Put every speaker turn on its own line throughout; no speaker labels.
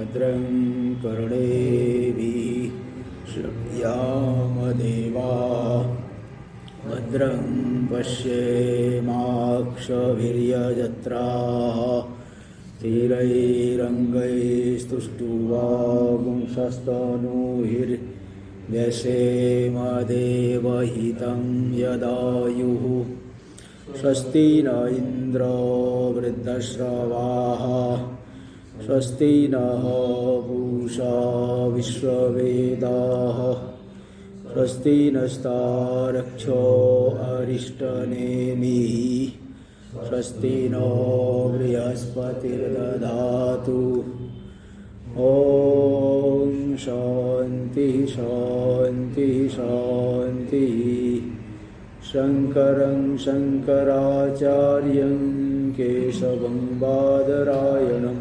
भद्रं कर्णेभिः श्रुयामदेवा भद्रं पश्येमाक्षभिर्यजत्राः स्थिरैरङ्गैस्तुष्टुवागुंसस्तनूभिर्व्यसेमदेवहितं यदायुः स्वस्ति न इन्द्रो वृद्धश्रवाः स्वस्ति नः पूषा विश्ववेदाः स्वस्ति नस्तारक्षो अरिष्टनेमिः स्वस्ति नो बृहस्पतिर्दधातु ॐ शान्ति शान्ति शान्तिः शङ्करं शङ्कराचार्यं केशवं बादरायणं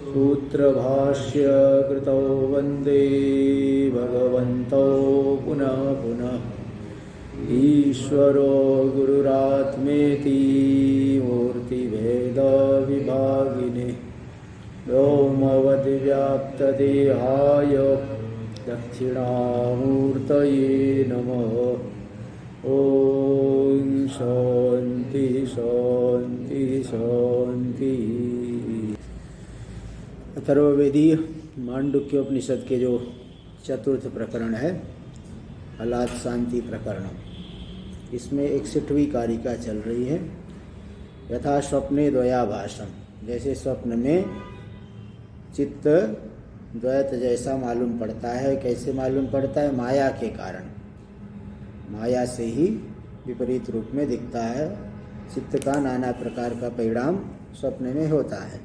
सूत्रभाष्यकृतौ वन्दे भगवन्तौ पुनः पुनः ईश्वरो गुरुरात्मेति मूर्तिभेदविभागिने व्योमवद्व्याप्तदेहाय दक्षिणामूर्तये नमः। ओम शांति शांति शांति। अथर्ववेदीय मांडुक्योपनिषद के जो चतुर्थ प्रकरण है हलात शांति प्रकरण, इसमें 61वीं कारिका चल रही है। यथा स्वप्ने द्वयाभासम, जैसे स्वप्न में चित्त द्वैत जैसा मालूम पड़ता है। कैसे मालूम पड़ता है? माया के कारण, माया से ही विपरीत रूप में दिखता है। चित्त का नाना प्रकार का परिणाम स्वप्न में होता है।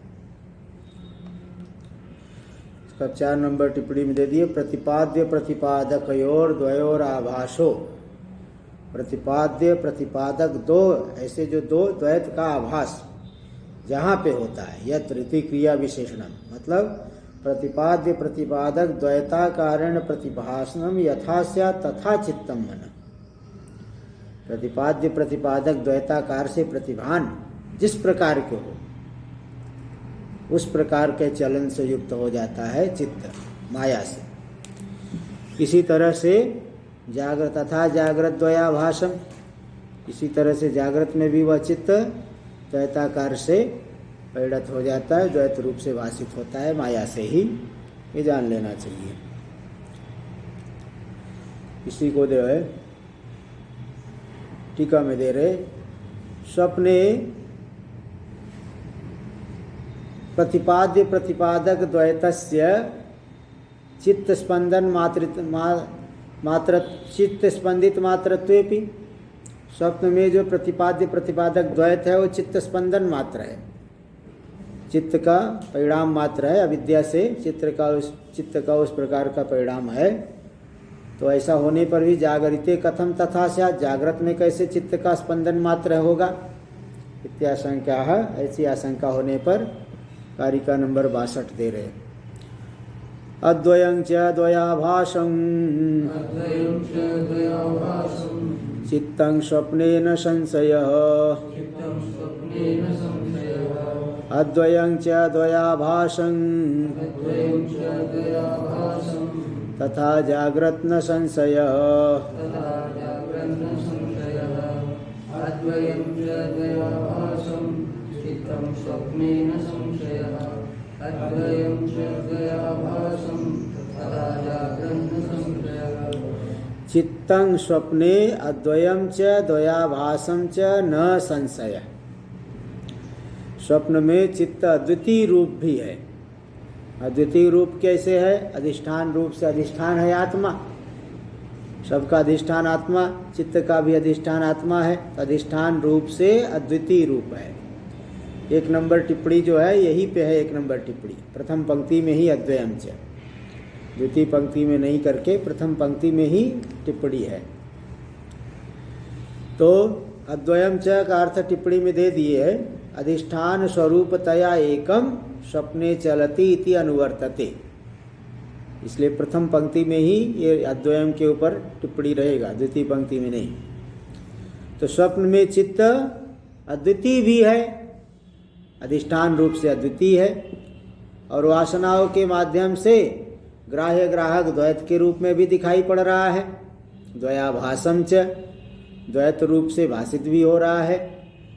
इसका 4 नंबर टिप्पणी में दे दिए, प्रतिपाद्य प्रतिपादकयोर द्वयोर आभासो। प्रतिपाद्य प्रतिपादक दो, ऐसे जो दो द्वैत का आभास जहाँ पे होता है, यह तृतीय क्रिया विशेषणम, मतलब प्रतिपाद्य प्रतिपादक द्वैता कारण प्रतिभासनम यथा स्यात् तथा चित्तम मन। प्रतिपाद्य प्रतिपादक द्वैताकार से प्रतिभान जिस प्रकार के हो उस प्रकार के चलन से युक्त हो जाता है चित्त माया से। इसी तरह से जागृत तथा जागृत द्वयाभासम, इसी तरह से जागृत में भी वह चित्त द्वैताकार से परिणत हो जाता है, द्वैत रूप से भाषित होता है माया से ही। ये जान लेना चाहिए। इसी को दे है टीका में दे रहे, स्वप्ने प्रतिपाद्य प्रतिपादक द्वैतस्य चित्त स्पंदन मात्र चित्त स्पंदित मात्रत्वेपि। स्वप्न में जो प्रतिपाद्य प्रतिपादक द्वैत है वो चित्त स्पंदन मात्र है, चित्त का परिणाम मात्र है। अविद्या से चित्त का उस प्रकार का परिणाम है। तो ऐसा होने पर भी जागरिते कथम तथा स्यात्, जागृत में कैसे चित्त का स्पंदन मात्र होगा? इत्याशंका है। ऐसी आशंका होने पर कारिका नंबर 62 दे रहे, अद्वयं च द्वयाभासं चित्तं स्वप्नेन संशयः। अद्वयं च द्वयाभासं तथा जाग्रत् न संशयः। चित्तं स्वप्ने अद्वयं च द्वयाभासं च न संशय। स्वप्न में चित्त अद्वितीय रूप भी है। अद्वितीय रूप कैसे है? अधिष्ठान रूप से। अधिष्ठान है आत्मा, सबका अधिष्ठान आत्मा, चित्त का भी अधिष्ठान आत्मा है। अधिष्ठान रूप से अद्वितीय रूप है। 1 नंबर टिप्पणी जो है यही पे है। 1 नंबर टिप्पणी प्रथम पंक्ति में ही अद्वयं च, द्वितीय पंक्ति में नहीं करके प्रथम पंक्ति में ही टिप्पणी है। तो अद्वयं च का अर्थ टिप्पणी में दे दिए है, अधिष्ठान स्वरूपतया एकम स्वप्ने चलति इति अनुवर्तते। इसलिए प्रथम पंक्ति में ही ये अद्वयम के ऊपर टिप्पणी रहेगा, द्वितीय पंक्ति में नहीं। तो स्वप्न में चित्त अद्वितीय भी है, अधिष्ठान रूप से अद्वितीय है, और वासनाओं के माध्यम से ग्राह्य ग्राहक द्वैत के रूप में भी दिखाई पड़ रहा है। द्वयाभासम च, द्वैत रूप से भाषित भी हो रहा है,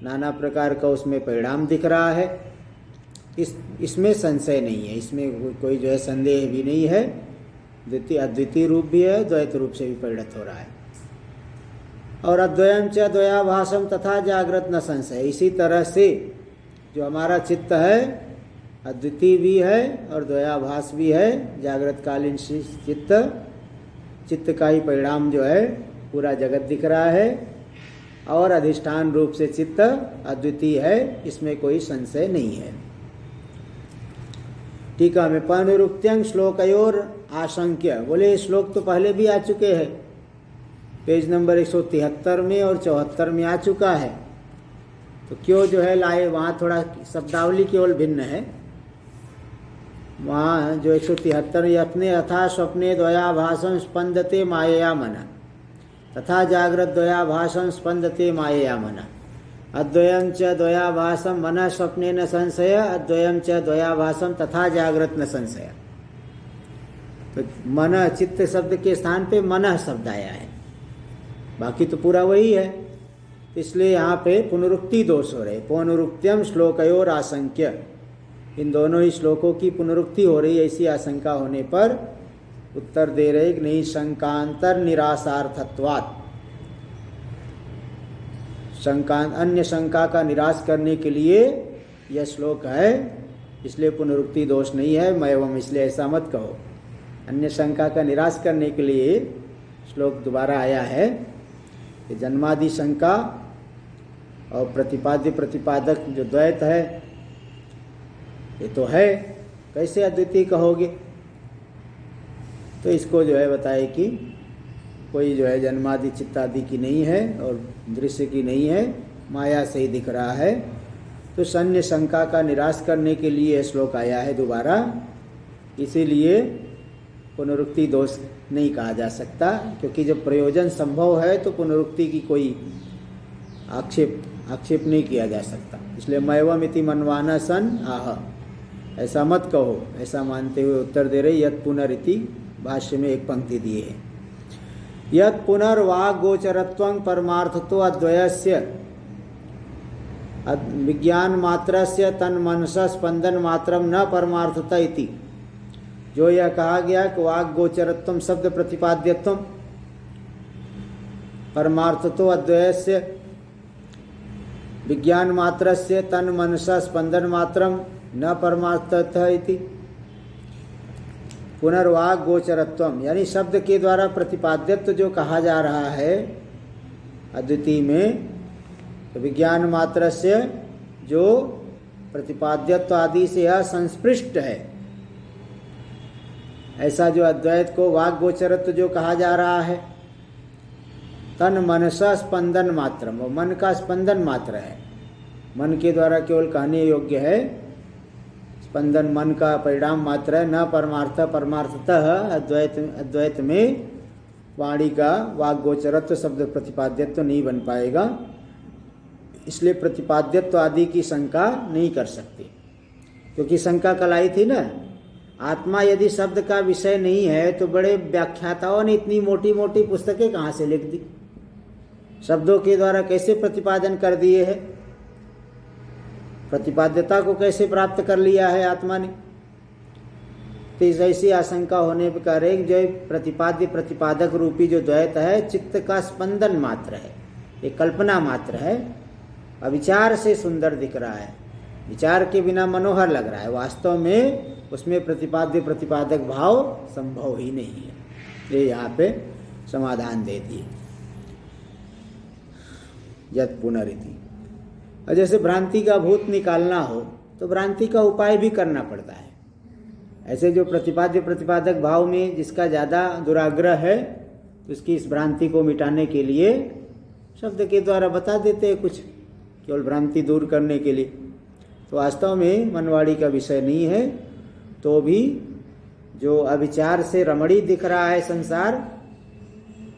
नाना प्रकार का उसमें परिणाम दिख रहा है। इसमें संशय नहीं है, इसमें कोई जो है संदेह भी नहीं है। अद्वितीय रूप भी है, द्वैत रूप से भी परिणत हो रहा है। और अद्वयम च द्वयाभासम तथा जागृत न संशय, इसी तरह से जो हमारा चित्त है अद्वितीय भी है और द्वयाभास भी है। जागृतकालीन चित्त का ही परिणाम जो है पूरा जगत दिख रहा है और अधिष्ठान रूप से चित्त अद्वितीय है, इसमें कोई संशय नहीं है। टीका में पनुरुक्त्यं श्लोकयोर आशंक्य, बोले श्लोक तो पहले भी आ चुके हैं, पेज नंबर 173 में और 74 में आ चुका है, तो क्यों जो है लाए, वहाँ थोड़ा शब्दावली केवल भिन्न है। वहाँ जो 173 अपने अथा स्वप्ने द्वयाभासं स्पंदते मायया मना तथा जागृत द्वयाभासं स्पंदते मायया मना अद्वयं च द्वयाभासं मनः स्वप्ने न संशय अद्वयं च द्वयाभासं तथा जागृत न संशय। तो मन चित्त शब्द के स्थान पे मनः शब्द आया है, बाकी तो पूरा वही है, इसलिए यहाँ पे पुनरुक्ति दोष हो रहे। पुनरुक्त्यम श्लोकयोर आशंक्य, इन दोनों ही श्लोकों की पुनरुक्ति हो रही है, ऐसी आशंका होने पर उत्तर दे रहे कि नहीं, शंकांतर निरासार्थत्वात्, अन्य शंका का निराश करने के लिए यह श्लोक है, इसलिए पुनरुक्ति दोष नहीं है। मैं एवं इसलिए ऐसा मत कहो, अन्य शंका का निराश करने के लिए श्लोक दोबारा आया है। कि जन्मादि शंका और प्रतिपाद्य प्रतिपादक जो द्वैत है ये तो है, कैसे अद्वितीय कहोगे? तो इसको जो है बताए कि कोई जो है जन्मादि चित्तादि की नहीं है और दृश्य की नहीं है, माया से ही दिख रहा है। तो अन्य शंका का निराश करने के लिए श्लोक आया है दोबारा, इसीलिए पुनरुक्ति दोष नहीं कहा जा सकता, क्योंकि जब प्रयोजन संभव है तो पुनरुक्ति की कोई आक्षेप नहीं किया जा सकता। इसलिए मैवम इति मनवाना सन आह, ऐसा मत कहो, ऐसा मानते हुए उत्तर दे रहे। यत् पुनरिति भाष्य में एक पंक्ति दिए है, यत् पुनर्वाग गोचरत्वं परमार्थतो अद्वयस्य विज्ञान मात्रस्य तन्मनस स्पंदन मात्रम न परमार्थता इति। जो यह कहा गया कि वाग गोचरत्वम शब्द प्रतिपाद्यत्वम परमार्थतो अद्वयस्य विज्ञान मात्रस्य तन्मनस स्पंदन मात्रम न परमार्थता इति। पुनर्वाग गोचरत्वम यानी शब्द के द्वारा प्रतिपाद्यत्व जो कहा जा रहा है अद्वितीय में, तो विज्ञान मात्र से जो प्रतिपाद्यत्व आदि से असंस्पृष्ट है, ऐसा जो अद्वैत को वाग गोचरत्व जो कहा जा रहा है, तन मनसा स्पंदन मात्र, वो मन का स्पंदन मात्र है, मन के द्वारा केवल कहने योग्य है, स्पंदन मन का परिणाम मात्र है, न परमार्थ। परमार्थतः अद्वैत में वाणी का वाग गोचरत्व शब्द प्रतिपाद्यत्व नहीं बन पाएगा, इसलिए प्रतिपाद्यत्व आदि की शंका नहीं कर सकते। क्योंकि शंका कल आई थी ना, आत्मा यदि शब्द का विषय नहीं है तो बड़े व्याख्याताओं ने इतनी मोटी मोटी पुस्तकें कहाँ से लिख दी, शब्दों के द्वारा कैसे प्रतिपादन कर दिए हैं, प्रतिपाद्यता को कैसे प्राप्त कर लिया है आत्मा ने। तो इस ऐसी आशंका होने पर कह रहे जो प्रतिपाद्य प्रतिपादक रूपी जो द्वैत है चित्त का स्पंदन मात्र है, एक कल्पना मात्र है, अविचार से सुंदर दिख रहा है, विचार के बिना मनोहर लग रहा है, वास्तव में उसमें प्रतिपाद्य प्रतिपादक भाव संभव ही नहीं है। ये यहाँ पे समाधान दे दिए, यत् पुनरिति। और जैसे भ्रांति का भूत निकालना हो तो भ्रांति का उपाय भी करना पड़ता है। ऐसे जो प्रतिपाद्य प्रतिपादक भाव में जिसका ज़्यादा दुराग्रह है, तो उसकी इस भ्रांति को मिटाने के लिए शब्द के द्वारा बता देते हैं कुछ, केवल भ्रांति दूर करने के लिए। तो वास्तव में मनवाड़ी का विषय नहीं है, तो भी जो अविचार से रमणीय दिख रहा है संसार,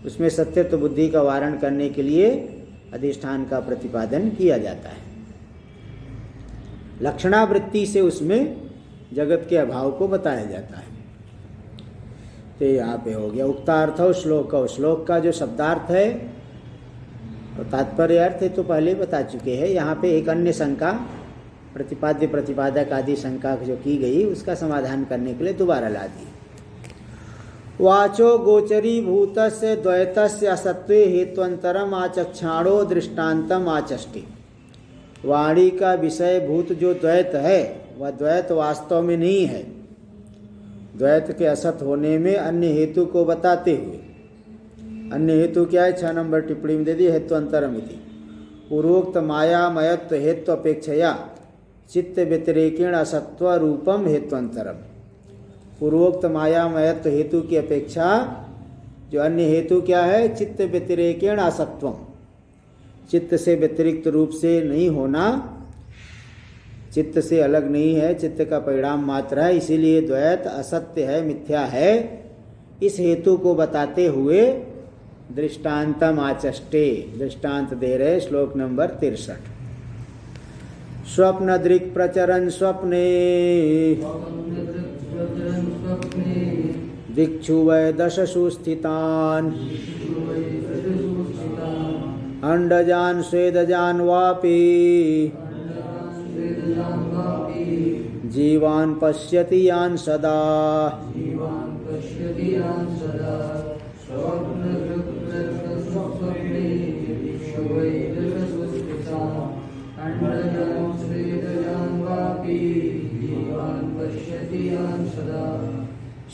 उसमें सत्यत्व बुद्धि का वारण करने के लिए अधिष्ठान का प्रतिपादन किया जाता है। लक्षणावृत्ति से उसमें जगत के अभाव को बताया जाता है। तो यहाँ पे हो गया उक्तार्थ श्लोक। श्लोक का जो शब्दार्थ है और तात्पर्य अर्थ है तो पहले बता चुके हैं। यहाँ पे एक अन्य शंका, प्रतिपाद्य प्रतिपादक आदि शंका जो की गई उसका समाधान करने के लिए दोबारा ला दी। वाचो गोचरी भूतस्य द्वैतस्य असत्वे हेत्वंतरम आचक्षाणो दृष्टान्तम आचष्टि। वाणी का विषय भूत जो द्वैत है वह द्वैत वास्तव में नहीं है। द्वैत के असत होने में अन्य हेतु को बताते हुए, अन्य हेतु क्या है 6 नंबर टिप्पणी में दे दी, हेत्वंतरम इति पूर्वोक्त मायामयत्व हेतु अपेक्षया चित्त व्यतिरेकेण असत्व रूपम हेत्वंतरम। पूर्वोक्त मायामयत्व हेतु की अपेक्षा जो अन्य हेतु क्या है, चित्त व्यतिरेकेण असत्वम, चित्त से व्यतिरिक्त रूप से नहीं होना, चित्त से अलग नहीं है, चित्त का परिणाम मात्र है, इसीलिए द्वैत असत्य है, मिथ्या है। इस हेतु को बताते हुए दृष्टांतम आचष्टे, दृष्टांत दे रहे श्लोक नंबर 63। स्वप्न दृक् प्रचरन् स्वप्ने दिक्षु वै दशसु स्थितान् अंडजान स्वेदजान वापि जीवान पश्यति यान सदा।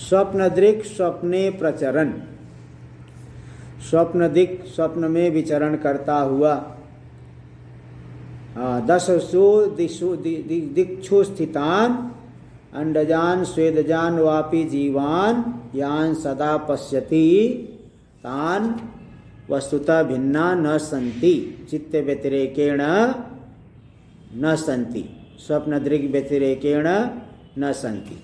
स्वप्न दृक् स्वप्ने प्रचरन्, स्वप्न दिक् स्वप्न में विचरण करता हुआ, दशसु दिक्षु स्थितान अंडजान स्वेदजान वापि जीवान यान सदा पश्यति तान वस्तुतः भिन्ना न सन्ति चित्त व्यतिरेकेण न सन्ति, स्वप्न दृक् व्यतिरेकेण न सन्ति।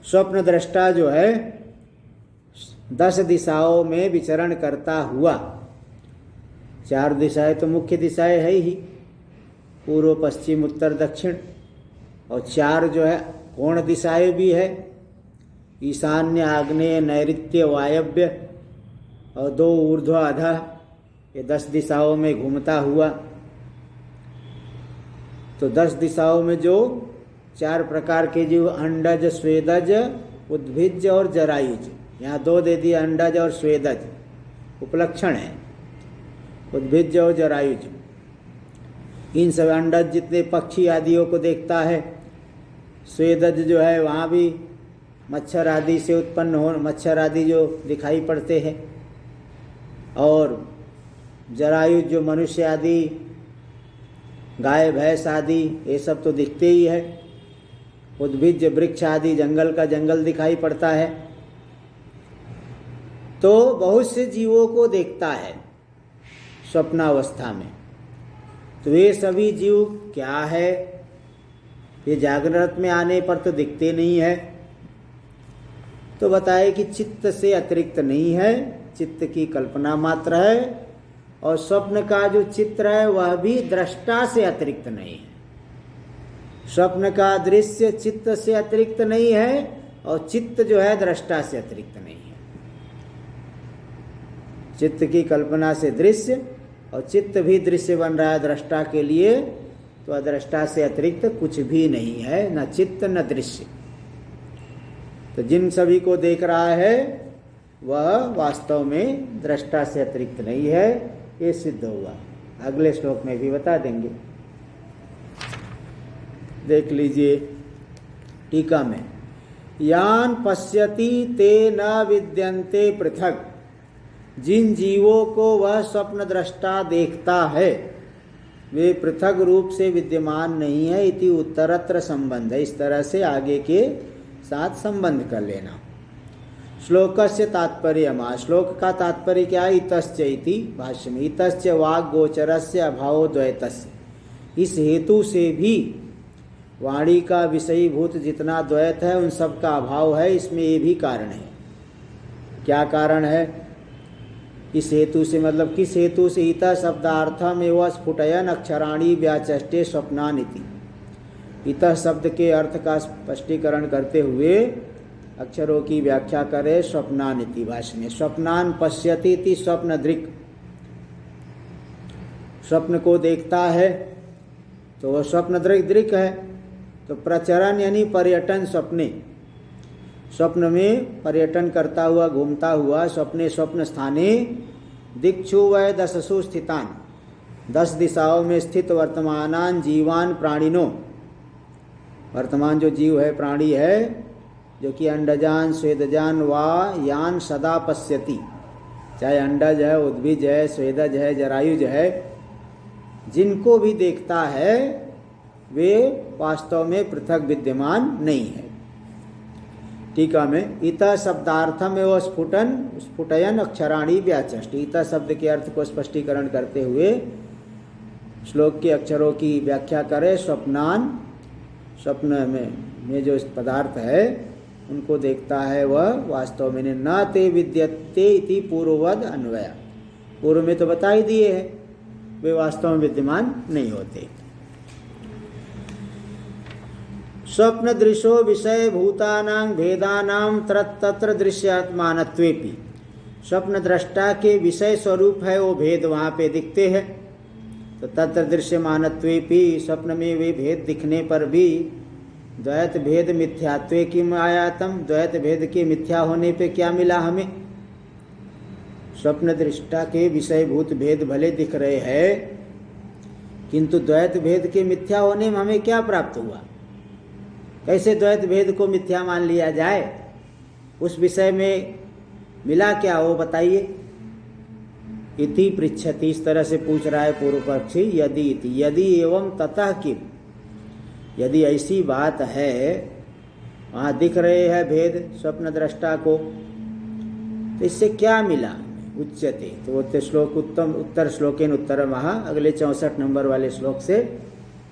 स्वप्न दृष्टा जो है 10 दिशाओं में विचरण करता हुआ, 4 दिशाएं तो मुख्य दिशाएं है ही, पूर्व पश्चिम उत्तर दक्षिण, और 4 जो है कोण दिशाएं भी है, ईशान्य आग्नेय नैऋत्य वायव्य, और 2 ऊर्ध्व अधः, ये 10 दिशाओं में घूमता हुआ। तो 10 दिशाओं में जो 4 प्रकार के जीव, अंडज स्वेदज उद्भिज और जरायुज, यहाँ 2 दे दिया, अंडज और स्वेदज उपलक्षण है, उद्भिज और जरायुज। इन सब अंडज जितने पक्षी आदियों को देखता है, स्वेदज जो है वहाँ भी मच्छर आदि से उत्पन्न हो, मच्छर आदि जो दिखाई पड़ते हैं, और जरायुज जो मनुष्य आदि, गाय भैंस आदि ये सब तो दिखते ही है। उद्भिज वृक्ष आदि जंगल का जंगल दिखाई पड़ता है। तो बहुत से जीवों को देखता है स्वप्नावस्था में। तो ये सभी जीव क्या है, ये जागृत में आने पर तो दिखते नहीं है। तो बताए कि चित्त से अतिरिक्त नहीं है, चित्त की कल्पना मात्र है, और स्वप्न का जो चित्र है वह भी दृष्टा से अतिरिक्त नहीं है। स्वप्न का दृश्य चित्त से अतिरिक्त नहीं है, और चित्त जो है दृष्टा से अतिरिक्त नहीं है। चित्त की कल्पना से दृश्य, और चित्त भी दृश्य बन रहा है दृष्टा के लिए, तो अदृष्टा से अतिरिक्त कुछ भी नहीं है, न चित्त न दृश्य। तो जिन सभी को देख रहा है वह वास्तव में दृष्टा से अतिरिक्त नहीं है, ये सिद्ध हुआ। अगले श्लोक में भी बता देंगे, देख लीजिए टीका में। यान पश्यति ते न विद्यन्ते पृथक, जिन जीवों को वह स्वप्न दृष्टा देखता है वे पृथक रूप से विद्यमान नहीं है। इति उत्तरत्र संबंध है, इस तरह से आगे के साथ संबंध कर लेना। श्लोकस्य तात्पर्यमा, श्लोक का तात्पर्य क्या है? इतश्च इति भाष्य में, इतश्च वाक् गोचरस्य अभावो द्वैतस्य, इस हेतु से भी वाणी का विषयीभूत जितना द्वैत है उन सब का अभाव है। इसमें ये भी कारण है। क्या कारण है? इस हेतु से मतलब किस हेतु से? इत शब्दार्थम एवं स्फुटयन अक्षराणि व्याचष्टे स्वप्नानिति, इतः शब्द के अर्थ का स्पष्टीकरण करते हुए अक्षरों की व्याख्या करे स्वप्नान इति भाष्य में। स्वप्नान पश्यति इति स्वप्न दृक्, स्वप्न को देखता है तो वह स्वप्न दृक् है। तो प्रचरण यानी पर्यटन स्वप्ने, स्वप्न में पर्यटन करता हुआ घूमता हुआ स्वप्ने स्वप्न स्थाने दिक्षु वै दशसु स्थितान, 10 दिशाओं में स्थित वर्तमानान जीवान प्राणिनो, वर्तमान जो जीव है प्राणी है जो कि अंडजान स्वेदजान वा यान सदा पश्यति, चाहे अंडज है उद्भिज है स्वेदज है जरायुज है, जिनको भी देखता है वे वास्तव में पृथक विद्यमान नहीं है। टीका में इतः शब्दार्थम एवं स्फुटयन अक्षराणी व्याचष्टि, इतः शब्द के अर्थ को स्पष्टीकरण करते हुए श्लोक के अक्षरों की व्याख्या करे। स्वप्नान, स्वप्न में जो पदार्थ है उनको देखता है वह वास्तव में न ते विद्यते इति पूर्ववद अन्वय, पूर्व में तो बता ही दिए है वे वास्तव में विद्यमान नहीं होते। स्वप्न दृशो विषय भूतानां भेदानां तत्र दृश्यात्मानत्वेपि, स्वप्न दृष्टा के विषय स्वरूप है वो भेद वहाँ पे दिखते हैं। तो तत्र दृश्यमानत्वेपि, स्वप्न में वे भेद दिखने पर भी द्वैत भेद मिथ्यात्वे किम आयातम, द्वैत भेद के मिथ्या होने पे क्या मिला हमें। स्वप्न दृष्टा के विषयभूत भेद भले दिख रहे हैं किंतु द्वैत भेद के मिथ्या होने में हमें क्या प्राप्त हुआ। कैसे द्वैत भेद को मिथ्या मान लिया जाए, उस विषय में मिला क्या वो बताइए। इति पृच्छति, इस तरह से पूछ रहा है पूर्व पक्षी। यदि इति, यदि एवं ततः किम, यदि ऐसी बात है वहाँ दिख रहे हैं भेद स्वप्न दृष्टा को, तो इससे क्या मिला उच्यते। तो वो श्लोक उत्तर श्लोकेन उत्तर वहाँ अगले 64 नंबर वाले श्लोक से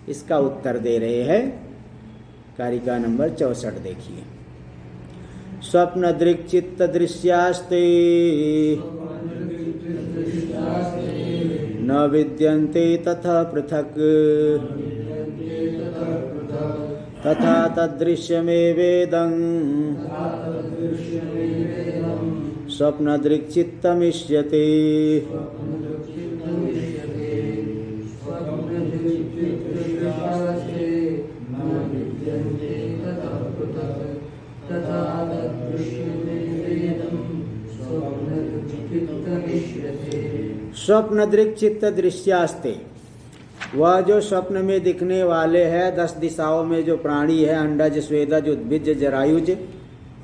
इसका उत्तर दे रहे हैं। कारिका नंबर 64 देखिए। स्वप्न दृक् चित्त दृश्यास्ते न विद्यन्ते तथा पृथक्, तथा तदृश्यमेवेदं स्वप्न दृक् चित्तमिष्यते। स्वप्न दृक् चित्त दृश्यास्ते, वह जो स्वप्न में दिखने वाले हैं 10 दिशाओं में जो प्राणी है, अंडज स्वेदज उद्भिज जरायुज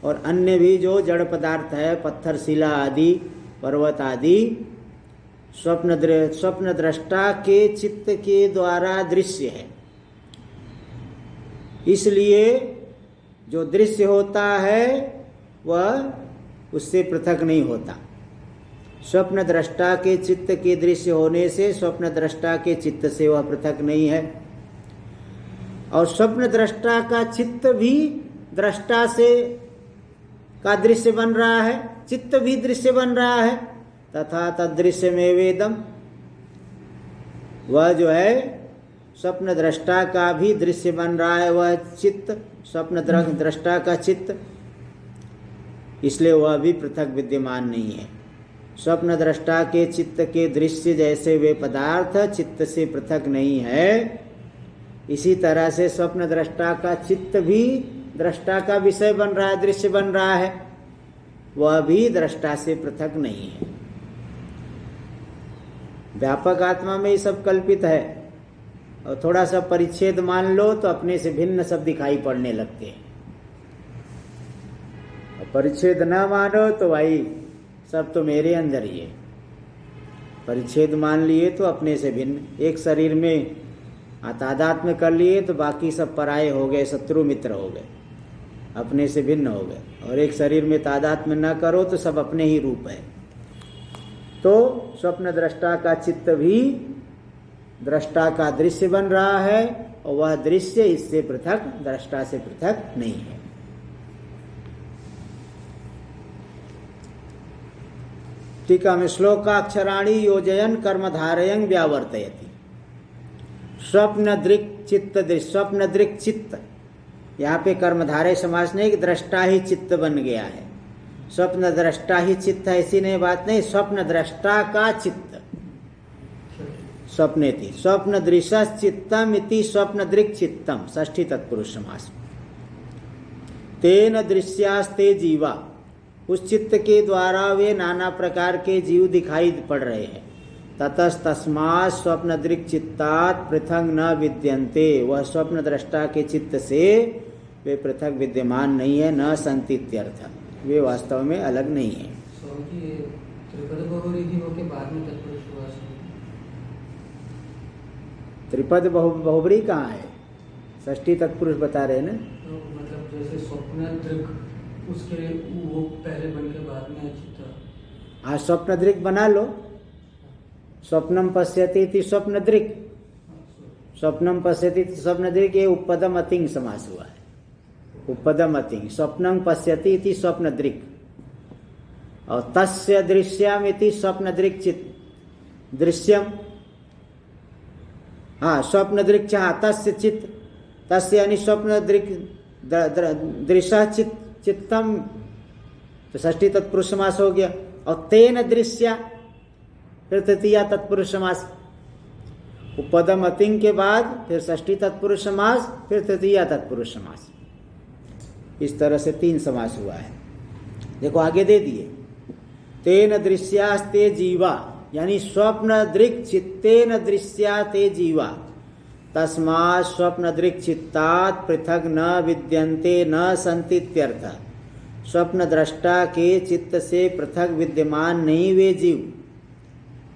और अन्य भी जो जड़ पदार्थ है, पत्थर शिला आदि पर्वत आदि, स्वप्न दृष्टा के चित्त के द्वारा दृश्य है। इसलिए जो दृश्य होता है वह उससे पृथक नहीं होता। स्वप्न दृष्टा के चित्त के दृश्य होने से स्वप्न दृष्टा के चित्त से वह पृथक नहीं है। और स्वप्न दृष्टा का चित्त भी दृष्टा से का दृश्य बन रहा है, चित्त भी दृश्य बन रहा है। तथा तदृश्य में वेदम, वह जो है स्वप्न दृष्टा का भी दृश्य बन रहा है वह चित्त, स्वप्न दृष्टा का चित्त, इसलिए वह भी पृथक विद्यमान नहीं है। स्वप्न दृष्टा के चित्त के दृश्य जैसे वे पदार्थ चित्त से पृथक नहीं है, इसी तरह से स्वप्न दृष्टा का चित्त भी दृष्टा का विषय बन रहा है, दृश्य बन रहा है, वह भी दृष्टा से पृथक नहीं है। व्यापक आत्मा में ये सब कल्पित है और थोड़ा सा परिच्छेद मान लो तो अपने से भिन्न सब दिखाई पड़ने लगते हैं। और परिच्छेद न मानो तो भाई सब तो मेरे अंदर ही है। परिच्छेद मान लिए तो अपने से भिन्न, एक शरीर में तादात्म्य कर लिए तो बाकी सब पराये हो गए, शत्रु मित्र हो गए, अपने से भिन्न हो गए। और एक शरीर में तादात्म्य न करो तो सब अपने ही रूप है। तो स्वप्न दृष्टा का चित्त भी दृष्टा का दृश्य बन रहा है और वह दृश्य इससे पृथक, दृष्टा से पृथक नहीं है। टीका में श्लोकाक्षराणि योजयन कर्मधारयं व्यावर्तयति। स्वप्न दृक् चित्त दृश्य, स्वप्न दृक् चित्त। यहाँ पे कर्मधारय समास नहीं कि दृष्टा ही चित्त बन गया है, स्वप्न दृष्टा ही चित्त है, ऐसी नहीं बात नहीं, स्वप्न दृष्टा का चित्त स्वप्नेति, स्वप्न दृश्यश्चित्तम इति स्वप्न दृक् चित्तम, षष्ठी तत्पुरुष समास। तेन दृश्यास्ते जीवा, उस चित्त के द्वारा वे नाना प्रकार के जीव दिखाई पड़ रहे हैं। ततस्तस्मात् स्वप्न दृक् चित्तात् पृथक न विद्यन्ते, वह स्वप्न दृष्टा के चित्त से वे पृथक विद्यमान नहीं है, न संति इत्यर्थ, वे वास्तव में अलग नहीं है। त्रिपद बहुब्री कहाँ है? षष्ठी तत्पुरुष बता रहे हैं ना।
तो मतलब जैसे स्वप्न दृक् उसके वो पहले बन के बाद में चित्त।
हाँ, स्वप्न दृक् बना लो, स्वप्नम पश्यति इति स्वप्न दृक्, स्वप्नम पश्यति इति स्वप्न दृक्, ये उपपदम अतिंग समास हुआ है, उपपदम अतिंग। स्वप्नम पश्यति इति स्वप्न दृक् और तस्य दृश्यम इति स्वप्न दृक् चित्त दृश्यम। हाँ, स्वप्न दृक् चाह तस्य चित्त, तस्य यानी स्वप्न दृक् दृश्य चित्तम, तो षष्ठी तत्पुरुष समास हो गया। और तेन दृश्य फिर तृतीया तत्पुरुष समास, उपपदम अतिंग के बाद फिर षष्ठी तत्पुरुष समास, फिर तृतीया तत्पुरुष समास, इस तरह से 3 समास हुआ है। देखो आगे दे दिए, तेन दृश्यास्ते जीवा, यानी स्वप्न दृक् चित्तेन दृश्याते जीवा, तस्मात् स्वप्न दृक् चित्तात् पृथक न विद्यन्ते न सन्ति इत्यर्थ। स्वप्न दृष्टा के चित्त से पृथक विद्यमान नहीं वे जीव,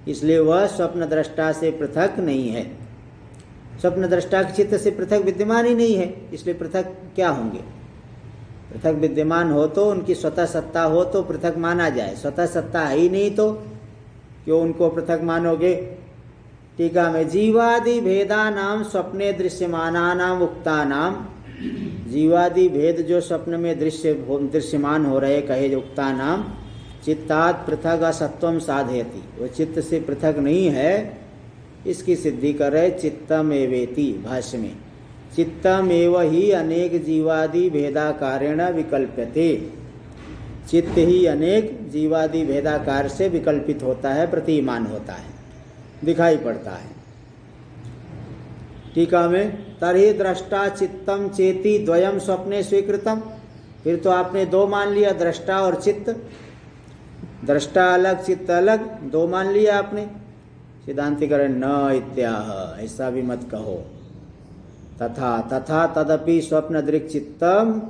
इसलिए वह स्वप्न दृष्टा से पृथक नहीं है। स्वप्न दृष्टा के चित्त से पृथक विद्यमान ही नहीं है, इसलिए पृथक क्या होंगे? पृथक विद्यमान हो तो उनकी स्वतः सत्ता हो तो पृथक माना जाए, स्वतः सत्ता है ही नहीं तो क्यों उनको पृथक मानोगे? टीका में, जीवादि भेदानाम स्वप्ने दृश्यमानानाम उक्तानाम, जीवादि भेद जो स्वप्न में दृश्यमान हो रहे कहे जो उक्तानाम, चित्तात् पृथक असत्वम साधयति, वो चित्त से पृथक नहीं है, इसकी सिद्धि कर रहे चित्तमेवेति भाष्य में। चित्तमेव ही अनेक जीवादि भेदाकारेण विकल्प्यते, चित्त ही अनेक जीवादि भेदाकार से विकल्पित होता है, प्रतीयमान होता है, दिखाई पड़ता है। टीका में, तर्हि दृष्टा चित्तम चेति द्वयम स्वप्ने स्वीकृतम, फिर तो आपने 2 मान लिया, दृष्टा और चित्त, दृष्टा अलग चित्त अलग, 2 मान लिया आपने। सिद्धांति करें न इत्याह, ऐसा भी मत कहो। तथा तदपि स्वप्न दृक् चित्तम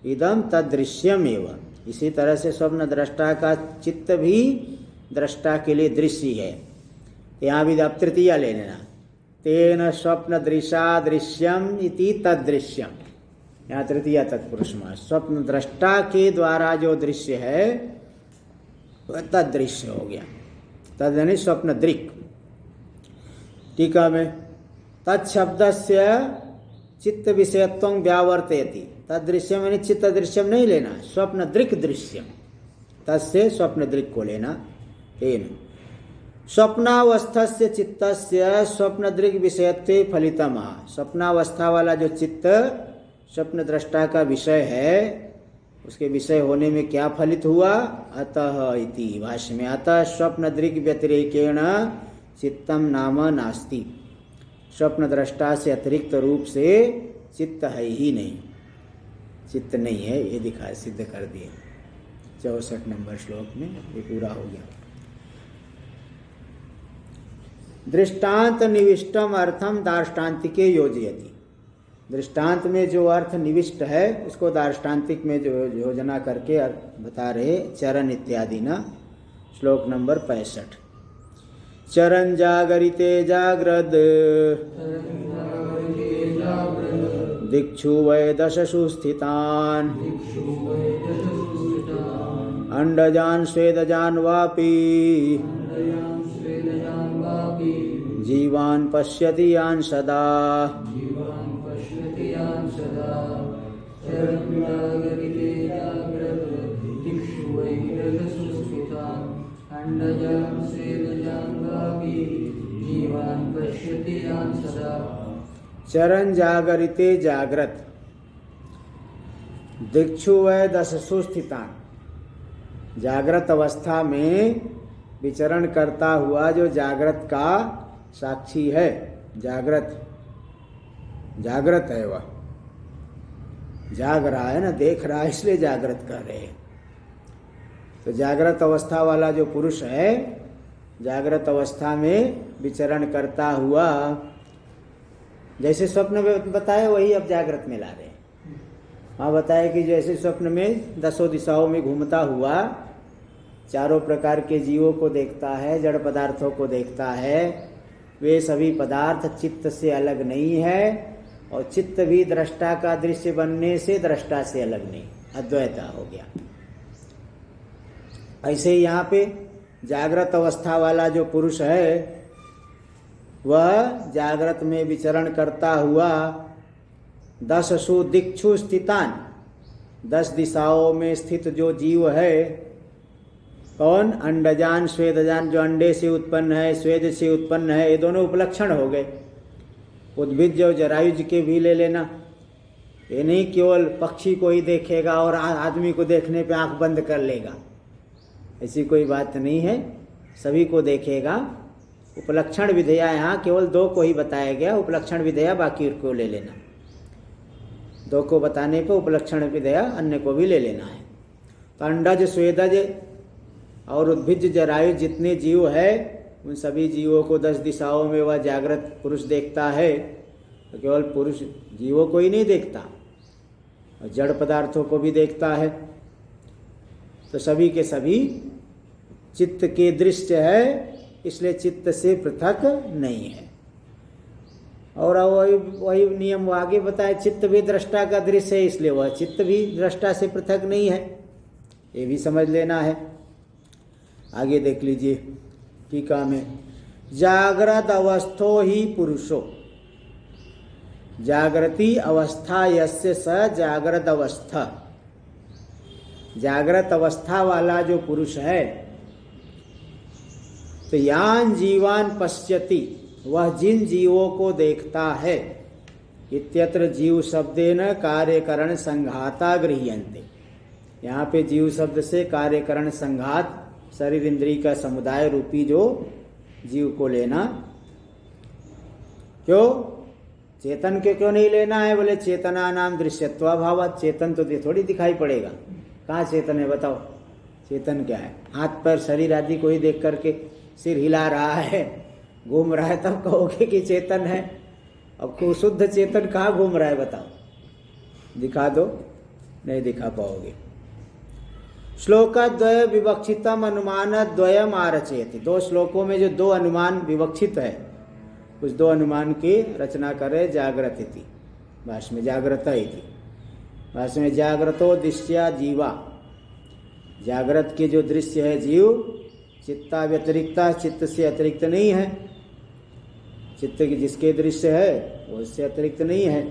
इदम तदृश्यम एव, इसी तरह से स्वप्न दृष्टा का चित्त भी दृष्टा के लिए दृश्य है। यहाँ भी आप तृतीया ले लेना, तेन स्वप्न दृशा दृश्यम इति तदृश्यम, यहाँ तृतीया तत्पुरुष में स्वप्न दृष्टा के द्वारा जो दृश्य है वह तदृश्य हो गया, तद यानी स्वप्न दृक्। टीका में, तत्शब्दस्य चित्त विषयत्वं व्यावर्तयति, तदृश्यम यानी चित्त दृश्यम नहीं लेना, स्वप्न दृक् दृश्यम, तस्य स्वप्न दृक् को लेना। तेन स्वप्नावस्थस्य चित्तस्य स्वप्न दृक् विषयत्वे फलितम, स्वप्नावस्था वाला जो चित्त स्वप्न दृष्टा का विषय है उसके विषय होने में क्या फलित हुआ? अतः इति भाष्य में, अतः स्वप्न दृक् व्यतिरेकेण चित्तम नाम नास्ति, स्वप्न दृष्टा से अतिरिक्त रूप से चित्त है ही नहीं, चित्त नहीं है, ये दिखा सिद्ध कर दिए 64 नंबर श्लोक में, ये पूरा हो गया। दृष्टांत निविष्टम अर्थम दार्ष्टान्तिके योजयति, दृष्टांत में जो अर्थ निविष्ट है उसको दार्ष्टान्तिक में जो योजना करके बता रहे चरण इत्यादि ना। श्लोक नंबर 65, चरण जागरिते जाग्रद दिक्षु वै दशसु स्थितान् अंडजान स्वेदजान वापि जीवान् पश्यति यान् सदा। चरण जागरिते जागृत दिक्षु वै दशसु स्थितान। जागृत अवस्था में विचरण करता हुआ जो जागृत का साक्षी है, जागृत है, वह जाग रहा है ना, देख रहा है, इसलिए जागृत कर रहे हैं। तो जागृत अवस्था वाला जो पुरुष है, जागृत अवस्था में विचरण करता हुआ, जैसे स्वप्न में बताए वही अब जागृत में ला रहे हैं। वहाँ बताया कि जैसे स्वप्न में 10 दिशाओं में घूमता हुआ चारों प्रकार के जीवों को देखता है, जड़ पदार्थों को देखता है, वे सभी पदार्थ चित्त से अलग नहीं है, और चित्त भी दृष्टा का दृश्य बनने से दृष्टा से अलग नहीं, अद्वैता हो गया। ऐसे ही यहाँ पे जागृत अवस्था वाला जो पुरुष है, वह जागृत में विचरण करता हुआ 10 दिक्षु स्थितान, 10 दिशाओं में स्थित जो जीव है, कौन? अंडजान स्वेदजान, जो अंडे से उत्पन्न है, स्वेद से उत्पन्न है, ये दोनों उपलक्षण हो गए। उद्भिज और जरायुज के भी ले लेना, ये नहीं केवल पक्षी को ही देखेगा और आदमी को देखने पे आंख बंद कर लेगा, ऐसी कोई बात नहीं है, सभी को देखेगा। उपलक्षण विधेया यहाँ केवल 2 को ही बताया गया, उपलक्षण विधेया बाकी को ले लेना, 2 को बताने पर उपलक्षण विधेया अन्य को भी ले लेना है। तो अंडज स्वेदज और उद्भिज जरायुज जितने जीव है, उन सभी जीवों को 10 दिशाओं में वह जागृत पुरुष देखता है। तो केवल पुरुष जीवों को ही नहीं देखता, और जड़ पदार्थों को भी देखता है। तो सभी के सभी चित्त के दृश्य है, इसलिए चित्त से पृथक नहीं है। और वही नियम वो आगे बताए, चित्त भी दृष्टा का दृश्य है, इसलिए वह चित्त भी दृष्टा से पृथक नहीं है, ये भी समझ लेना है। आगे देख लीजिए टीका में, जागृत अवस्थो ही पुरुषो, जागृति अवस्था यस्य स जागृत अवस्था। जागृत अवस्था वाला जो पुरुष है, तो यान जीवान पश्यति, वह जिन जीवों को देखता है, इत्यत्र जीव शब्देन कार्यकरण संघाता गृह्यन्ते। यहाँ पे जीव शब्द से कार्यकरण संघात, शरीर इंद्री का समुदाय रूपी जो जीव को लेना। क्यों? चेतन के क्यों नहीं लेना है? बोले चेतना नाम दृश्यत्वा भाव, चेतन तो थोड़ी दिखाई पड़ेगा, कहाँ चेतन है बताओ? चेतन क्या है? हाथ पर शरीर आदि को ही देख करके सिर हिला रहा है, घूम रहा है, तब कहोगे कि चेतन है। अब शुद्ध चेतन कहाँ घूम रहा है बताओ? दिखा दो, नहीं दिखा पाओगे। श्लोकाद्वय विवक्षितम अनुमान द्वयम आरचयति। 2 श्लोकों में जो 2 अनुमान विवक्षित है, उस 2 अनुमान की रचना करे। जागृत इति भाष्य में, जागृत इति भाष्य में, जागृतो दृश्या जीवा, जागृत के जो दृश्य है जीव, चित्ता व्यतिरिक्ता, चित्त से अतिरिक्त नहीं है। चित्त की जिसके दृश्य है वो इससे अतिरिक्त नहीं है।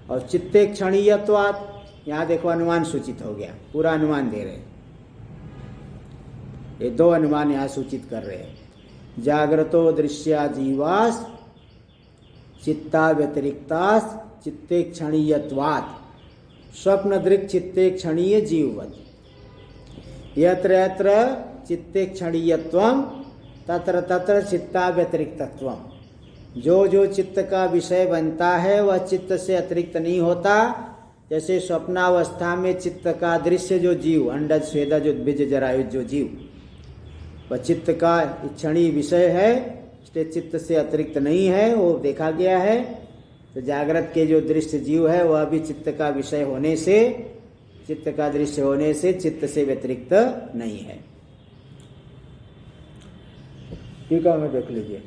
और चित्ते क्षणीयत्वात्, यहाँ देखो अनुमान सूचित हो गया, पूरा अनुमान दे रहे हैं। ये 2 अनुमान यहाँ सूचित कर रहे हैं। जागृतो दृश्या जीवास चित्ता व्यतिरिक्तास चित्ते क्षणीयत्वात्, स्वप्न दृक् चित्ते क्षणीय जीववत्। यत्र यत्र चित्ते क्षणीयत्वम तत्र तत्र चित्ता व्यतिरिक्तत्वम। जो जो चित्त का विषय बनता है वह चित्त से अतिरिक्त नहीं होता। जैसे स्वप्नावस्था में चित्त का दृश्य जो जीव, अंडज स्वेदज उद्भिज जरायुज जो जीव, वह चित्त का क्षणीय विषय है, इसलिए चित्त से अतिरिक्त नहीं है, वो देखा गया है। तो जागृत के जो दृश्य जीव है वह भी चित्त का विषय होने से, चित्त का दृश्य होने से चित्त से व्यतिरिक्त नहीं है। ठीक है, मैं देख लीजिए।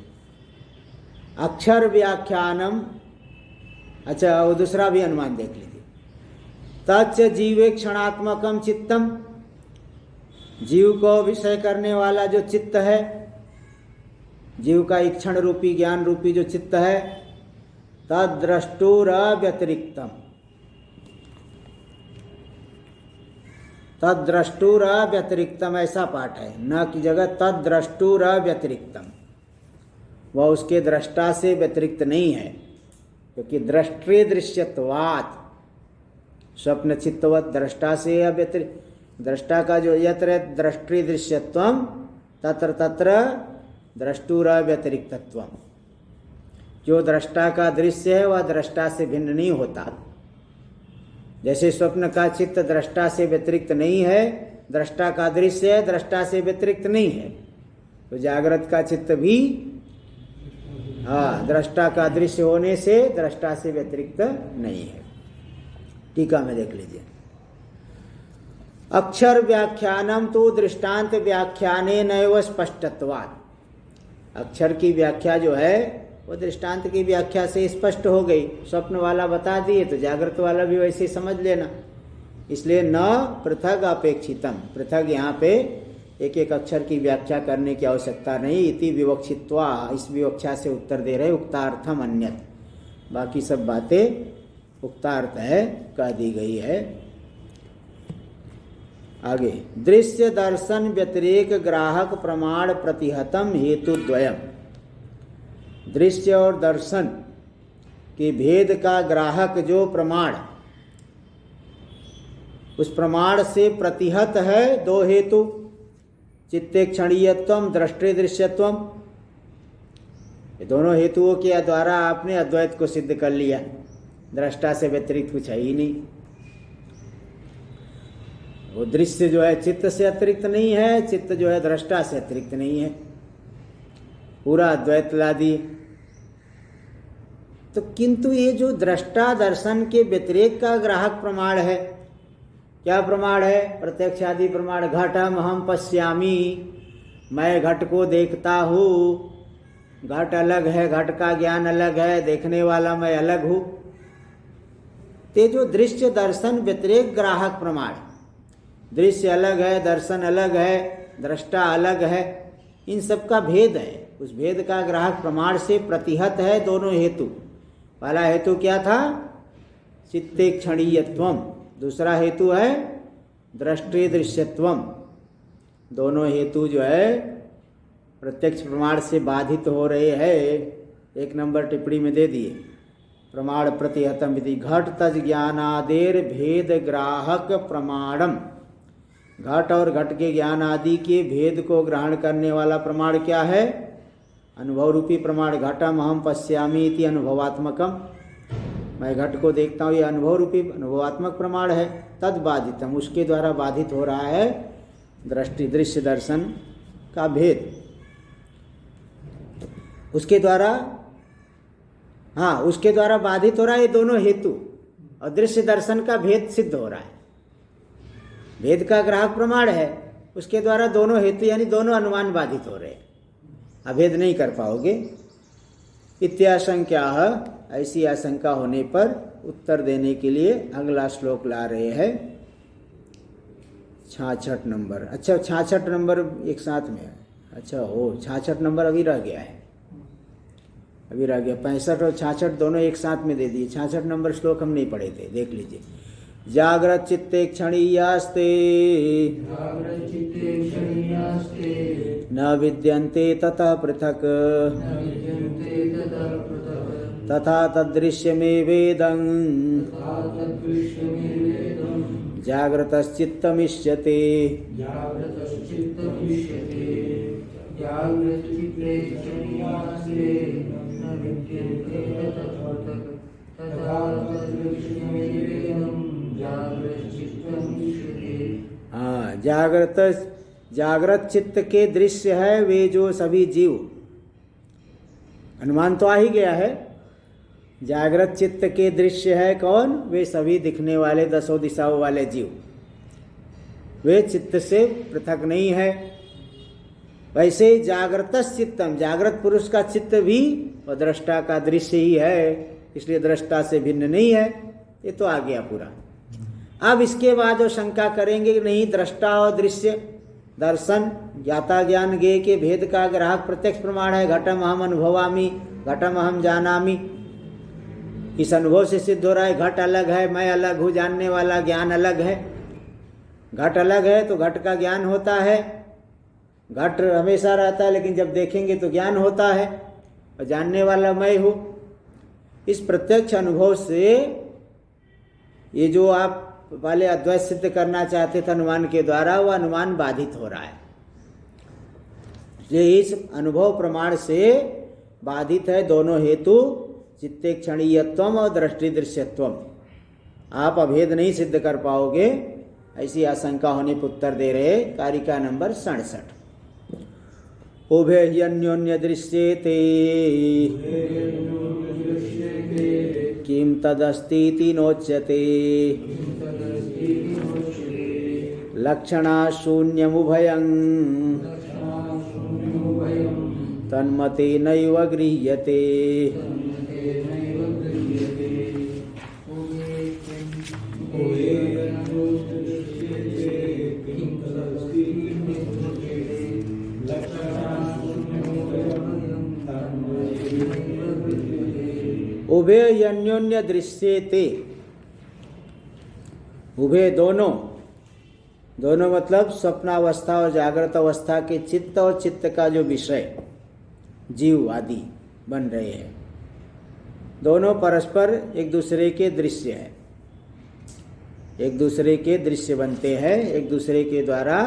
अक्षर व्याख्यानम, अच्छा वो दूसरा भी अनुमान देख लीजिए। तच्च जीवे क्षणात्मकम चित्तम, जीव को विषय करने वाला जो चित्त है, जीव का इक्षण रूपी ज्ञान रूपी जो चित्त है, तद्द्रष्टुर व्यतिरिक्तम, तद्द्रष्टुर व्यतिरिक्तम ऐसा पाठ है, न की जगह तद्द्रष्टुर व्यतिरिक्तम, वह उसके दृष्टा से व्यतिरिक्त नहीं है। क्योंकि दृष्टे दृश्यत्वात् स्वप्न चित्तवत दृष्टा से अव्यतिरिक्त, दृष्टा का जो यत्र दृष्टि दृश्यत्वम तत्र तत्र द्रष्टुर व्यतिरिक्तत्वम, जो दृष्टा का दृश्य है वह दृष्टा से भिन्न नहीं होता। जैसे स्वप्न का चित्त दृष्टा से व्यतिरिक्त नहीं है, दृष्टा का दृश्य है दृष्टा से व्यतिरिक्त नहीं है, तो जागृत का चित्त भी दृष्टा का दृश्य होने से दृष्टा से व्यतिरिक्त नहीं है। टीका में देख लीजिए। अक्षर व्याख्यानम तो दृष्टांत व्याख्याने नैव स्पष्टत्वात्, अक्षर की व्याख्या जो है वो दृष्टांत की व्याख्या से स्पष्ट हो गई। स्वप्न वाला बता दिए तो जागृत वाला भी वैसे ही समझ लेना। इसलिए न पृथक अपेक्षितम, पृथक यहाँ पे एक एक अक्षर की व्याख्या करने की आवश्यकता नहीं। इति विवक्षित्वा, इस विवक्षा से उत्तर दे रहे उक्तार्थम अन्यत, बाकी सब बातें उक्तार्थ है कह दी गई है। आगे दृश्य दर्शन व्यतिरेक ग्राहक प्रमाण प्रतिहतम हेतु द्वयम, दृश्य और दर्शन के भेद का ग्राहक जो प्रमाण, उस प्रमाण से प्रतिहत है दो हेतु, चित्ते क्षणीयत्वम दृष्टे दृश्यत्वम। ये दोनों हेतुओं के द्वारा आपने अद्वैत को सिद्ध कर लिया, दृष्टा से व्यतिरिक्त कुछ है ही नहीं। वो दृश्य जो है चित्त से अतिरिक्त नहीं है, चित्त जो है दृष्टा से अतिरिक्त नहीं है, पूरा अद्वैत ला दिए। तो किंतु ये जो दृष्टा दर्शन के व्यतिरेक का ग्राहक प्रमाण है, क्या प्रमाण है? प्रत्यक्ष आदि प्रमाण। घटम हम पश्यामी, मैं घट को देखता हूँ, घट अलग है, घट का ज्ञान अलग है, देखने वाला मैं अलग हूँ। ते जो दृश्य दर्शन व्यतिरेक ग्राहक प्रमाण, दृश्य अलग है, दर्शन अलग है, दृष्टा अलग है, इन सब का भेद है। उस भेद का ग्राहक प्रमाण से प्रतिहत है दोनों हेतु। पहला हेतु क्या था? चित्ते क्षणीयत्वम, दूसरा हेतु है दृष्टे दृश्यत्वम। दोनों हेतु जो है प्रत्यक्ष प्रमाण से बाधित हो रहे हैं। एक नंबर टिप्पणी में दे दिए, प्रमाण प्रतिहतम विधि घट तज ज्ञानादेर भेद ग्राहक प्रमाणम। घट और घट के ज्ञान आदि के भेद को ग्रहण करने वाला प्रमाण क्या है? अनुभव रूपी प्रमाण। घटम अहम पश्यामी इति अनुभवात्मकम, मैं घट को देखता हूँ, ये अनुभव रूपी अनुभवात्मक प्रमाण है। तद बाधितम, उसके द्वारा बाधित हो रहा है दृष्टि दृश्य दर्शन का भेद। उसके द्वारा उसके द्वारा बाधित हो रहा है ये दोनों हेतु, और दृश्य दर्शन का भेद सिद्ध हो रहा है। भेद का ग्राहक प्रमाण है, उसके द्वारा दोनों हेतु यानी दोनों अनुमान बाधित हो रहे हैं, अभेद नहीं कर पाओगे। इत्याशंका, ऐसी आशंका होने पर उत्तर देने के लिए अगला श्लोक ला रहे हैं 66 नंबर। अच्छा 66 नंबर एक साथ में है। अच्छा 66 नंबर अभी रह गया है, अभी रह गया। 65 और 66 दोनों एक साथ में दे दिए। 66 नंबर श्लोक हम नहीं पढ़े थे, देख लीजिए। जागृत चित्ते क्षणीयास्ते न विद्यन्ते ततः पृथक् तथा तदृश्यमेवेदं जागृतश्चित्तमिष्यते। जागृत चित्त के दृश्य है वे जो सभी जीव। अनुमान तो आ ही गया है, जागृत चित्त के दृश्य है कौन? वे सभी दिखने वाले दसों दिशाओं वाले जीव, वे चित्त से पृथक नहीं है। वैसे ही जागृत चित्तम, जागृत पुरुष का चित्त भी और दृष्टा का दृश्य ही है, इसलिए दृष्टा से भिन्न नहीं है। ये तो आ गया पूरा। अब इसके बाद जो शंका करेंगे कि नहीं, दृष्टा और दृश्य दर्शन ज्ञाता ज्ञान ज्ञेय के भेद का ग्राहक प्रत्यक्ष प्रमाण है। घटम अहम अनुभवामी, घटम अहम जानामी, इस अनुभव से सिद्ध हो रहा है घट अलग है, मैं अलग हूँ, जानने वाला ज्ञान अलग है। घट अलग है तो घट का ज्ञान होता है, घट हमेशा रहता है लेकिन जब देखेंगे तो ज्ञान होता है, और जानने वाला मैं हूँ। इस प्रत्यक्ष अनुभव से ये जो आप पहले अद्वैत सिद्ध करना चाहते थे अनुमान के द्वारा, वह अनुमान बाधित हो रहा है। ये इस अनुभव प्रमाण से बाधित है दोनों हेतु, चित्ते क्षणीयत्वम और दृष्टि दृश्यत्वम। आप अभेद नहीं सिद्ध कर पाओगे, ऐसी आशंका होने पर उत्तर दे रहे कारिका नंबर 67। उभे ह्यन्योन्य दृश्येते किम तदस्तीति नोच्यते लक्षणा शून्यमुभयं तन्मते नैव गृह्यते। उभे अन्योन्य दृश्येते, उभे दोनों, दोनों मतलब स्वप्नावस्था और जागृत अवस्था के चित्त और चित्त का जो विषय जीव आदि बन रहे हैं, दोनों परस्पर एक दूसरे के दृश्य है, एक दूसरे के दृश्य बनते हैं, एक दूसरे के द्वारा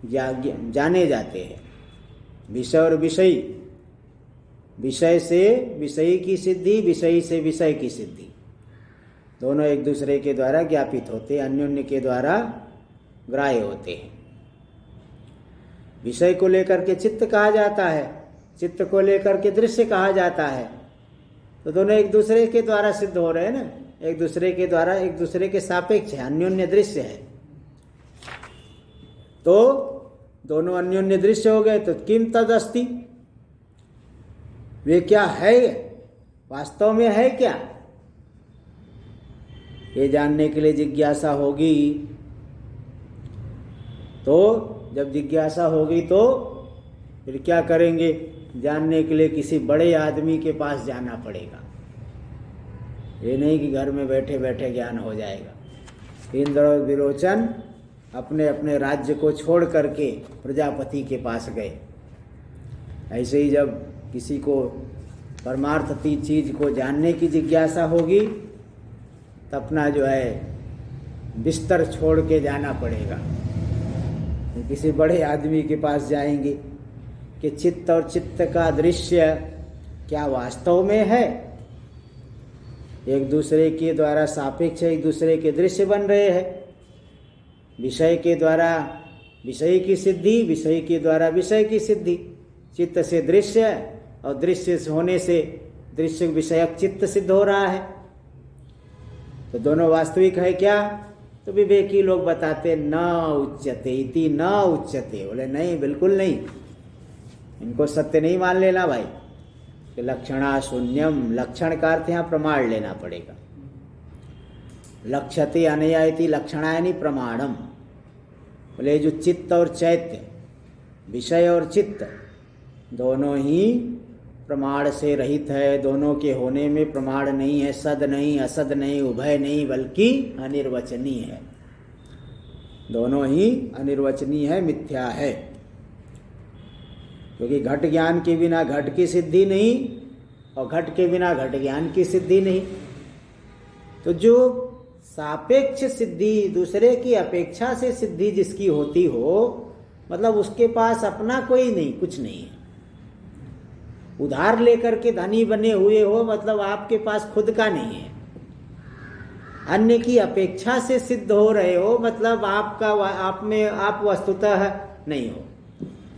जाने जाते हैं। विषय और विषयी, विषय से विषयी की सिद्धि, विषयी से विषय की सिद्धि, दोनों एक दूसरे के द्वारा ज्ञापित होते, अन्योन्य के द्वारा ग्राह्य होते हैं। विषय को लेकर के चित्त कहा जाता है, चित्त को लेकर के दृश्य कहा जाता है, तो दोनों एक दूसरे के द्वारा सिद्ध हो रहे हैं ना, एक दूसरे के द्वारा, एक दूसरे के सापेक्ष है, अन्योन्य दृश्य है। तो दोनों अन्योन्य दृश्य हो गए, तो किम तद अस्ति, वे क्या है, वास्तव में है क्या, ये जानने के लिए जिज्ञासा होगी। तो जब जिज्ञासा होगी तो फिर क्या करेंगे, जानने के लिए किसी बड़े आदमी के पास जाना पड़ेगा। ये नहीं कि घर में बैठे बैठे ज्ञान हो जाएगा। इंद्र और विरोचन अपने अपने राज्य को छोड़ करके प्रजापति के पास गए। ऐसे ही जब किसी को परमार्थती चीज को जानने की जिज्ञासा होगी तो अपना जो है बिस्तर छोड़ के जाना पड़ेगा, किसी बड़े आदमी के पास जाएंगे कि चित्त और चित्त का दृश्य क्या वास्तव में है, एक दूसरे के द्वारा सापेक्ष एक दूसरे के दृश्य बन रहे हैं। विषय के द्वारा विषय की सिद्धि, विषय के द्वारा विषय की सिद्धि, चित्त से दृश्य और दृश्य होने से दृश्य विषयक चित्त सिद्ध हो रहा है। तो दोनों वास्तविक है क्या, तो विवेकी लोग बताते न उच्यते इति न उच्यते, बोले नहीं, बिल्कुल नहीं, इनको सत्य नहीं मान लेना भाई। कि लक्षणा शून्यम, लक्षण का अर्थ यहाँ प्रमाण लेना पड़ेगा। लक्ष्यते अनया इति लक्षणानि प्रमाणम, बोले जो चित्त और चैत्य, विषय और चित्त दोनों ही प्रमाण से रहित है, दोनों के होने में प्रमाण नहीं है, सद नहीं, असद नहीं, उभय नहीं, बल्कि अनिर्वचनीय है। दोनों ही अनिर्वचनीय है, मिथ्या है। क्योंकि घट ज्ञान के बिना घट की सिद्धि नहीं और घट के बिना घट ज्ञान की सिद्धि नहीं। तो जो सापेक्ष सिद्धि, दूसरे की अपेक्षा से सिद्धि जिसकी होती हो, मतलब उसके पास अपना कोई नहीं, कुछ नहीं है। उधार लेकर के धनी बने हुए हो, मतलब आपके पास खुद का नहीं है। अन्य की अपेक्षा से सिद्ध हो रहे हो, मतलब आपका आप में आप वस्तुतः नहीं हो,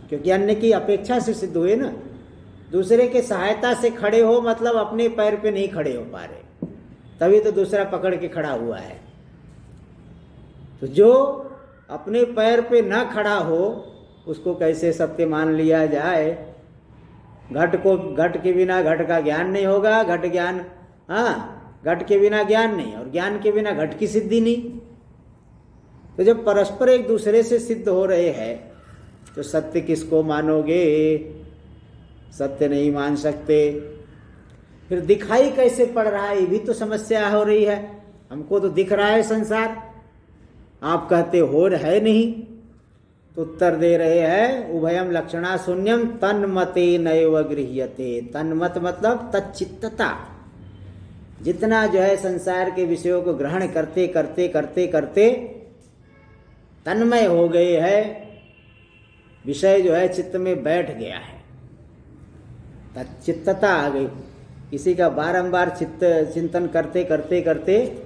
क्योंकि अन्य की अपेक्षा से सिद्ध हुए ना। दूसरे के सहायता से खड़े हो, मतलब अपने पैर पे नहीं खड़े हो पा रहे, तभी तो दूसरा पकड़ के खड़ा हुआ है। तो जो अपने पैर पे ना खड़ा हो, उसको कैसे सत्य मान लिया जाए। घट के बिना घट का ज्ञान नहीं होगा, घट ज्ञान, हाँ, घट के बिना ज्ञान नहीं, और ज्ञान के बिना घट की सिद्धि नहीं। तो जब परस्पर एक दूसरे से सिद्ध हो रहे हैं, तो सत्य किसको मानोगे, सत्य नहीं मान सकते। फिर दिखाई कैसे पड़ रहा है, ये भी तो समस्या हो रही है। हमको तो दिख रहा है संसार, आप कहते हो है नहीं। तो उत्तर दे रहे हैं उभयम लक्षणा शून्यम तन्मते नैव गृह्यते। तन्मत मतलब तच्चित्तता, जितना जो है संसार के विषयों को ग्रहण करते करते करते करते तन्मय हो गए है, विषय जो है चित्त में बैठ गया है, चित्तता आ गई। किसी का बारंबार चित्त चिंतन करते करते करते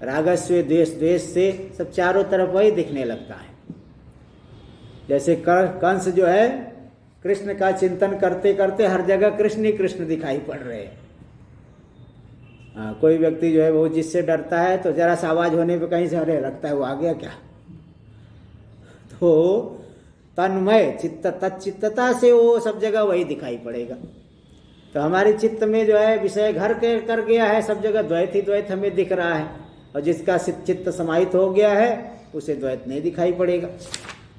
रागस्व द्वेष द्वेष से सब चारों तरफ वही दिखने लगता है। जैसे कंस जो है कृष्ण का चिंतन करते करते हर जगह कृष्ण ही कृष्ण दिखाई पड़ रहे हैं। कोई व्यक्ति जो है वो जिससे डरता है तो जरा सा आवाज होने पे कहीं से अरे लगता है वो आ गया क्या। तो तन्मय चित्त तच्चित्तता से वो सब जगह वही दिखाई पड़ेगा। तो हमारे चित्त में जो है विषय घर के कर गया है, सब जगह द्वैत ही द्वैत हमें दिख रहा है, और जिसका चित्त समाहित हो गया है उसे द्वैत नहीं दिखाई पड़ेगा।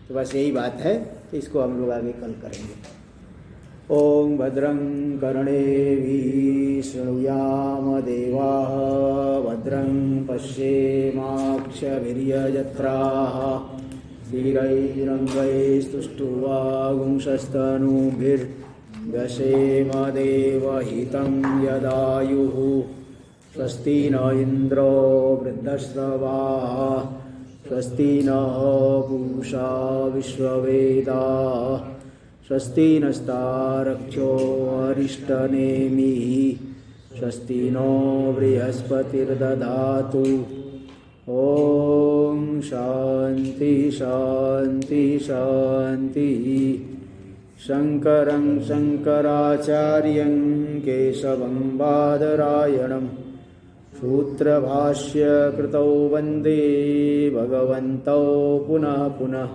तो बस यही बात है, तो इसको हम लोग आगे कल करेंगे। ओम भद्रं कर्णेभिः शृणुयाम देवाः, भद्रं पश्येमाक्षभिर्यजत्राः, स्थिरैरङ्गैस्तुष्टुवागुंसस्तनूभिर्व्यसेम देवहितं यदायुः। स्वस्ति न इन्द्रो वृद्धश्रवाः, स्वस्ति नः पूषा विश्ववेदाः, स्वस्ति नस्तारक्षो अरिष्टनेमिः, स्वस्ति नो बृहस्पतिर्दधातु। ओम शांति शांति शांति। शंकरं शंकराचार्यं केशवं बादरायणं सूत्रभाष्य कृतौ वन्दे भगवन्तौ पुनः पुनः।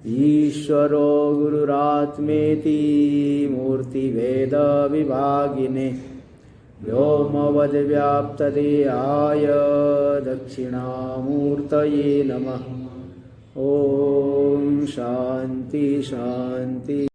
ईश्वरो गुरुरात्मेति मूर्तिभेदविभागिने व्योमवद्व्याप्तदेहाय दक्षिणामूर्तये नमः। ओम शांति शांति।